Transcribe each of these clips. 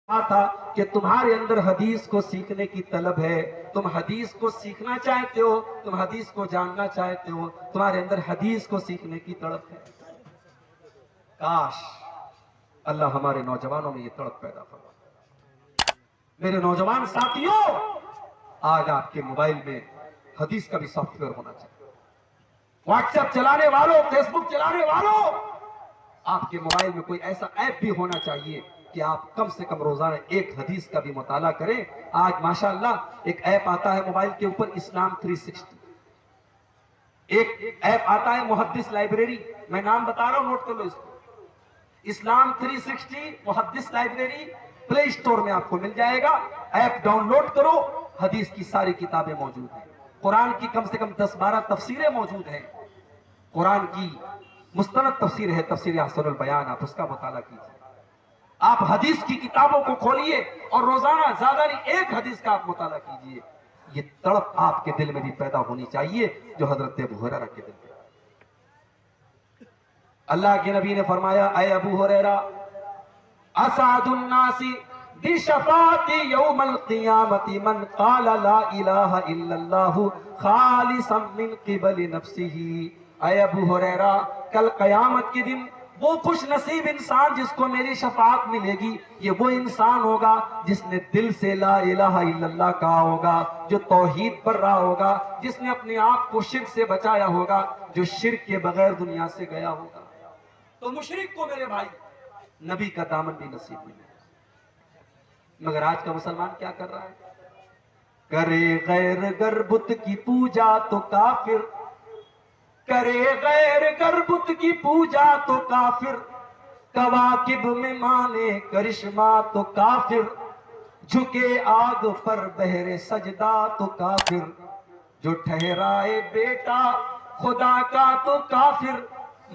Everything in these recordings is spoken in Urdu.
تھا کہ تمہارے اندر حدیث کو سیکھنے کی طلب ہے، تم حدیث کو سیکھنا چاہتے ہو، تم حدیث کو جاننا چاہتے ہو، تمہارے اندر حدیث کو سیکھنے کی تڑپ ہے۔ کاش اللہ ہمارے نوجوانوں میں یہ تڑپ پیدا فرمائے۔ میرے نوجوان ساتھیوں، آج آپ کے موبائل میں حدیث کا بھی سافٹ ویئر ہونا چاہیے۔ واٹس ایپ چلانے والوں، فیس بک چلانے والوں، آپ کے موبائل میں کوئی ایسا ایپ بھی ہونا چاہیے کہ آپ کم سے کم روزانہ ایک حدیث کا بھی مطالعہ کریں۔ آج ماشاءاللہ ایک ایپ آتا ہے موبائل کے اوپر، اسلام 360، ایک ایپ آتا ہے محدث لائبریری، میں نام بتا رہا ہوں، نوٹ کر لو اس کو، اسلام 360 محدث لائبریری، پلے اسٹور میں آپ کو مل جائے گا۔ ایپ ڈاؤن لوڈ کرو، حدیث کی ساری کتابیں موجود ہیں، قرآن کی کم سے کم 10-12 تفسیریں موجود ہیں، قرآن کی مستند تفسیر ہے تفسیر احسن البیان، آپ اس کا مطالعہ کیجیے۔ آپ حدیث کی کتابوں کو کھولیے اور روزانہ زیادہ نہیں ایک حدیث کا آپ مطالعہ کیجیے۔ یہ تڑپ آپ کے دل میں بھی پیدا ہونی چاہیے جو حضرت ابو ہریرہ کے دل میں۔ اللہ کے نبی نے فرمایا، اے ابو ہریرہ، اسعد الناس بشفاعت یوم القیامت من قال لا الہ الا اللہ خالصا من قبل نفسہ۔ اے ابو ہریرہ، کل قیامت کے دن وہ خوش نصیب انسان جس کو میری شفاعت ملے گی، یہ وہ انسان ہوگا جس نے دل سے لا الہ الا اللہ کہا ہوگا، جو توحید پر رہا ہوگا، جس نے اپنے آپ کو شرک سے بچایا ہوگا، جو شرک کے بغیر دنیا سے گیا ہوگا۔ تو مشرک کو میرے بھائی نبی کا دامن بھی نصیب نہیں ہے۔ مگر آج کا مسلمان کیا کر رہا ہے؟ کرے غیر گر بت کی پوجا تو کافر، کرے غیر گر بت کی پوجا تو کافر، کواکب میں مانے کرشمہ تو کافر، جھکے آگ پر بہرے سجدہ تو کافر، جو ٹھہرائے بیٹا خدا کا تو کافر،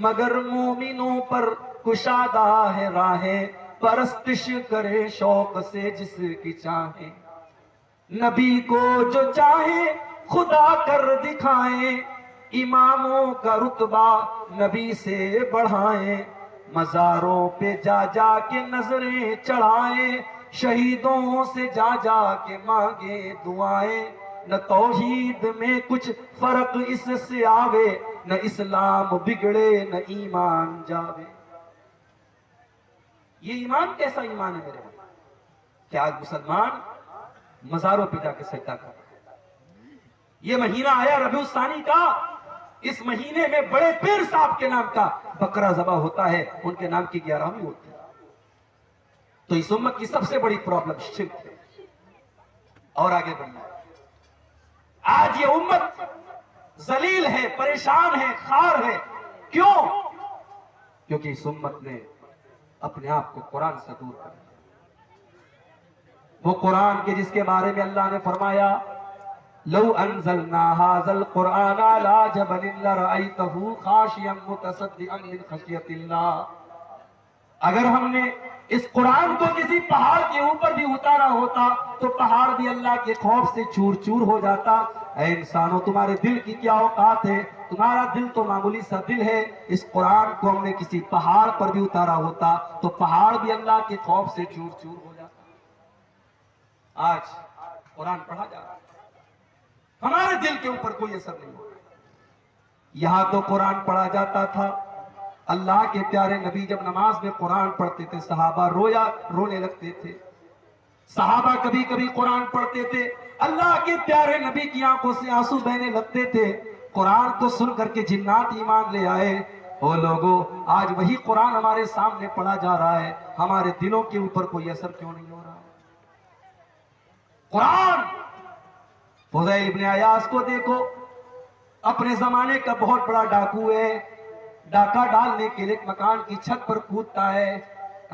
مگر مومنوں پر کشادہ ہے راہیں، پرستش کرے شوق سے جس کی چاہیں، نبی کو جو چاہے خدا کر دکھائیں، اماموں کا رتبہ نبی سے بڑھائیں، مزاروں پہ جا جا کے نظریں چڑھائیں، شہیدوں سے جا جا کے مانگے دعائیں، نہ توحید میں کچھ فرق اس سے آوے، نہ اسلام بگڑے نہ ایمان جاوے۔ یہ ایمان کیسا ایمان ہے میرے بھائی؟ کیا آج مسلمان مزاروں پہ جا کے سجدہ کر رہے ہیں؟ یہ مہینہ آیا ربیع الثانی کا، اس مہینے میں بڑے پیر صاحب کے نام کا بکرا ذبح ہوتا ہے، ان کے نام کی 11ویں ہوتی ہے۔ تو اس امت کی سب سے بڑی پرابلم شرک ہے۔ اور آگے بڑھنا، آج یہ امت ذلیل ہے، پریشان ہے، خار ہے۔ کیوں؟ کیونکہ اس امت نے اپنے آپ کو قرآن سے دور کر دیا۔ وہ قرآن کے جس کے بارے میں اللہ نے فرمایا، لو انزلنا هذا القرآن على جبل لرأيته خاشعا متصدعا من خشية الله۔ اگر ہم نے اس قرآن کو کسی پہاڑ کے اوپر بھی اتارا ہوتا تو پہاڑ بھی اللہ کے خوف سے چور چور ہو جاتا۔ اے انسانوں، تمہارے دل کی کیا اوقات ہے؟ تمہارا دل تو معمولی سا دل ہے۔ اس قرآن کو ہم نے کسی پہاڑ پر بھی اتارا ہوتا تو پہاڑ بھی اللہ کے خوف سے چور چور ہو جاتا۔ آج قرآن پڑھا جا رہا ہے، ہمارے دل کے اوپر کوئی اثر نہیں ہو رہا۔ یہاں تو قرآن پڑھا جاتا تھا، اللہ کے پیارے نبی جب نماز میں قرآن پڑھتے تھے صحابہ رونے لگتے تھے۔ صحابہ کبھی کبھی قرآن پڑھتے تھے، اللہ کے پیارے نبی کی آنکھوں سے آنسو بہنے لگتے تھے۔ قرآن کو سن کر کے جنات ایمان لے آئے۔ او لوگو، آج وہی قرآن ہمارے سامنے پڑھا جا رہا ہے، ہمارے دلوں کے اوپر کوئی اثر کیوں نہیں ہو رہا؟ قرآن، فضیل ابن عیاض کو دیکھو، اپنے زمانے کا بہت بڑا ڈاکو ہے، ڈاکہ ڈالنے کے لیے مکان کی چھت پر کودتا ہے،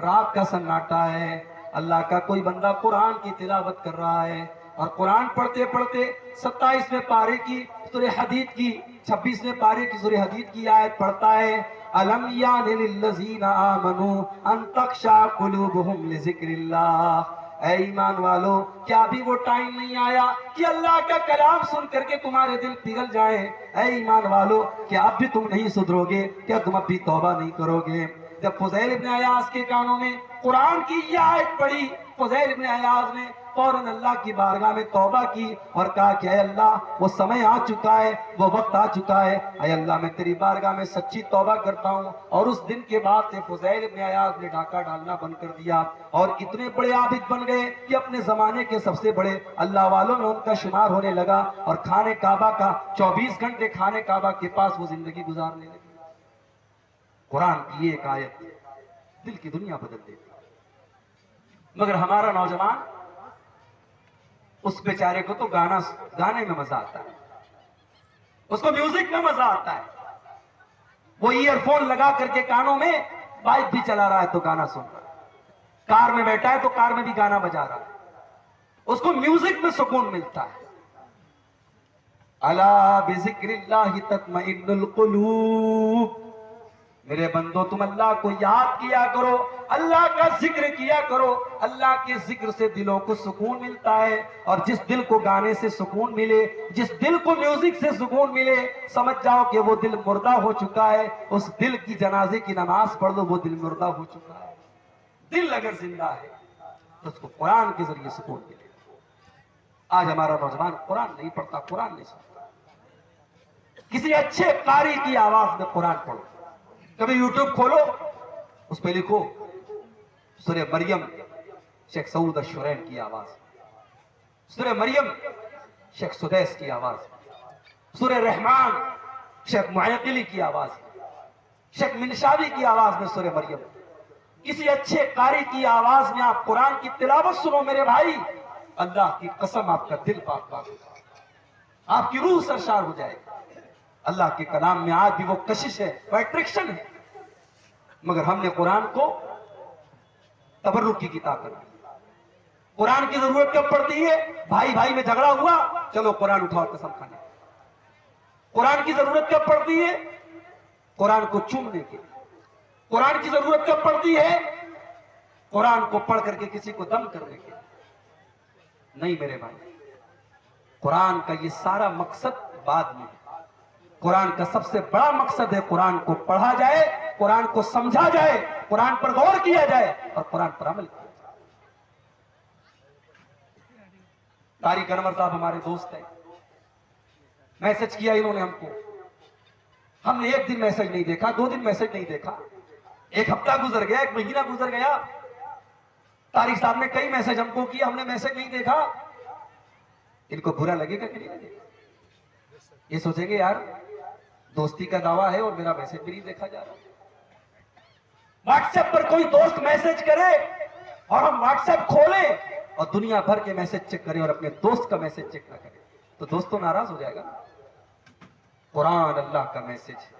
رات کا سناٹا ہے، اللہ کا کوئی بندہ قرآن کی تلاوت کر رہا ہے، اور قرآن پڑھتے پڑھتے 27ویں پارے کی سورہ حدید کی 26ویں پارے کی سورہ حدید کی آیت پڑھتا ہے، الم یان للذین آمنوا ان تخشع قلوبہم لذکر اللہ۔ اے ایمان والو، کیا ابھی وہ ٹائم نہیں آیا کہ اللہ کا کلام سن کر کے تمہارے دل پگھل جائیں؟ اے ایمان والو، کیا اب بھی تم نہیں سدھرو گے؟ کیا تم اب بھی توبہ نہیں کرو گے؟ جب فضیل ابن عیاض کے کانوں میں قرآن کی یہ آیت پڑھی، فضیل ابن عیاض نے فوراً اللہ کی بارگاہ میں توبہ کی اور کہا کہ اے اللہ وہ سمے آ چکا ہے، وہ وقت آ چکا ہے، اے اللہ میں تیری بارگاہ میں سچی توبہ کرتا ہوں۔ اور اس دن کے بعد سے فضیل ابن عیاض نے ڈاکہ ڈالنا بند کر دیا اور اتنے بڑے عابد بن گئے کہ اپنے زمانے کے سب سے بڑے اللہ والوں میں ان کا شمار ہونے لگا، اور خانہ کعبہ کا 24 گھنٹے خانہ کعبہ کے پاس وہ زندگی گزارنے لگے۔ قرآن کی ایک آیت دل کی دنیا بدل دیتی، مگر ہمارا نوجوان اس بیچارے کو تو گانے میں مزہ آتا ہے، اس کو میوزک میں مزہ آتا ہے، وہ ایئر فون لگا کر کے کانوں میں بائک بھی چلا رہا ہے تو گانا سن رہا ہے، کار میں بیٹھا ہے تو کار میں بھی گانا بجا رہا ہے، اس کو میوزک میں سکون ملتا ہے۔ الا بذکر اللہ تطمئن القلوب، میرے بندو تم اللہ کو یاد کیا کرو، اللہ کا ذکر کیا کرو، اللہ کے ذکر سے دلوں کو سکون ملتا ہے۔ اور جس دل کو گانے سے سکون ملے، جس دل کو میوزک سے سکون ملے، سمجھ جاؤ کہ وہ دل مردہ ہو چکا ہے، اس دل کی جنازے کی نماز پڑھ لو، وہ دل مردہ ہو چکا ہے۔ دل اگر زندہ ہے تو اس کو قرآن کے ذریعے سکون ملے۔ آج ہمارا نوجوان قرآن نہیں پڑھتا، قرآن نہیں سنتا۔ کسی اچھے قاری کی آواز میں قرآن پڑھو، کبھی یوٹیوب کھولو، اس پہ لکھو سورہ مریم شیخ سعود الشرین کی آواز، سورہ مریم شیخ سدیس کی آواز، سورہ رحمان شیخ معیقلی کی آواز، شیخ منشاوی کی آواز میں سورہ مریم۔ کسی اچھے قاری کی آواز میں آپ قرآن کی تلاوت سنو میرے بھائی، اللہ کی قسم آپ کا دل پاک پاک ہوگا، آپ کی روح سرشار ہو جائے گی۔ اللہ کے کلام میں آج بھی وہ کشش ہے، وہ اٹریکشن ہے، مگر ہم نے قرآن کو تبرک کی کتاب کر دی۔ قرآن کی ضرورت کب پڑتی ہے؟ بھائی بھائی میں جھگڑا ہوا، چلو قرآن اٹھاؤ قسم کھانے۔ قرآن کی ضرورت کب پڑتی ہے؟ قرآن کو چومنے کے۔ قرآن کی ضرورت کب پڑتی ہے؟ قرآن کو پڑھ کر کے کسی کو دم کرنے کے۔ نہیں میرے بھائی، قرآن کا یہ سارا مقصد بعد میں ہے۔ قرآن کا سب سے بڑا مقصد ہے قرآن کو پڑھا جائے، قرآن کو سمجھا جائے، قرآن پر غور کیا جائے اور قرآن پر عمل کیا جائے۔ طارق انور صاحب ہمارے دوست ہیں، میسج کیا انہوں نے ہم کو، ہم نے ایک دن میسج نہیں دیکھا، 2 دن میسج نہیں دیکھا، ایک ہفتہ گزر گیا، 1 مہینہ گزر گیا، طارق صاحب نے کئی میسج ہم کو کیا، ہم نے میسج نہیں دیکھا۔ ان کو برا لگے گا کہ نہیں لگے گا؟ یہ سوچیں گے یار دوستی کا دعویٰ ہے اور میرا میسج بھی نہیں دیکھا جا رہا۔ واٹس ایپ پر کوئی دوست میسج کرے اور ہم واٹس ایپ کھولیں اور دنیا بھر کے میسج چیک کریں اور اپنے دوست کا میسج چیک نہ کریں تو دوست تو ناراض ہو جائے گا۔ قرآن اللہ کا میسج ہے،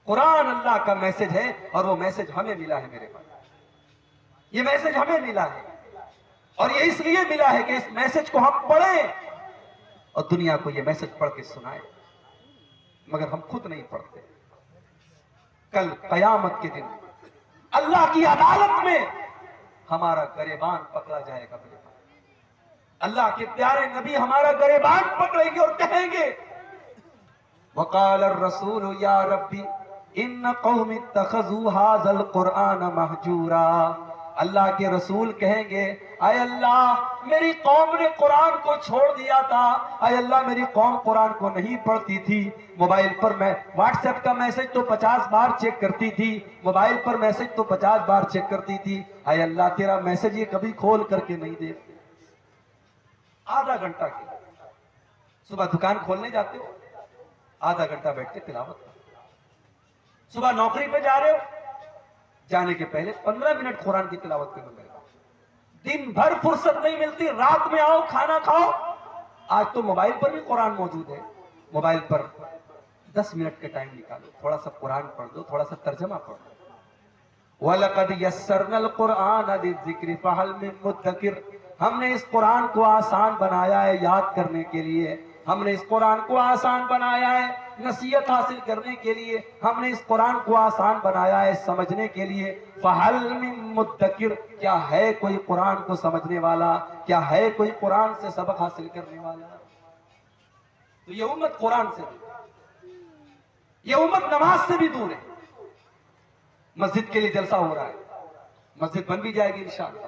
قرآن اللہ کا میسج ہے، اور وہ میسج ہمیں ملا ہے میرے پاس، یہ میسج ہمیں ملا ہے، اور یہ اس لیے ملا ہے کہ اس میسج کو ہم پڑھیں اور دنیا کو یہ میسج پڑھ کے سنائیں، مگر ہم خود نہیں پڑھتے۔ کل قیامت کے دن اللہ کی عدالت میں ہمارا گریبان پکڑا جائے گا میرے بھائی، اللہ کے پیارے نبی ہمارا گریبان پکڑیں گے اور کہیں گے وقال الرسول یا ربی ان قوم اتخذوا هذا القرآن مہجورا، اللہ کے رسول کہیں گے اے اللہ میری قوم نے قرآن کو چھوڑ دیا تھا، اے اللہ میری قوم قرآن کو نہیں پڑھتی تھی، موبائل پر میں واٹس ایپ کا میسج تو 50 بار چیک کرتی تھی، موبائل پر میسج تو 50 بار چیک کرتی تھی، اے اللہ تیرا میسج یہ کبھی کھول کر کے نہیں دیکھتے۔ آدھا گھنٹہ کے صبح دکان کھولنے جاتے ہو، آدھا گھنٹہ بیٹھ کے تلاوت کرو، صبح نوکری پہ جا رہے ہو، جانے کے پہلے 15 منٹ قرآن کی تلاوت کرنے لگا، دن بھر فرصت نہیں ملتی، رات میں آؤ کھانا کھاؤ، آج تو موبائل پر بھی قرآن موجود ہے، موبائل پر 10 منٹ کے ٹائم نکالو، تھوڑا سا قرآن پڑھ دو، تھوڑا سا ترجمہ پڑھ دو۔ وَلَقَدْ يَسَّرْنَا الْقُرْآنَ لِلذِّكْرِ فَهَلْ مِن مُدَّكِرٍ، ہم نے اس قرآن کو آسان بنایا ہے یاد کرنے کے لیے، ہم نے اس قرآن کو آسان بنایا ہے نصیحت حاصل کرنے کے لیے، ہم نے اس قرآن کو آسان بنایا ہے سمجھنے کے لیے۔ فَهَلْ مِن مُدَّكِرٍ، کیا ہے کوئی قرآن کو سمجھنے والا، کیا ہے کوئی قرآن سے سبق حاصل کرنے والا؟ تو یہ امت قرآن سے دور ہے، یہ امت نماز سے بھی دور ہے۔ مسجد کے لیے جلسہ ہو رہا ہے، مسجد بن بھی جائے گی انشاءاللہ،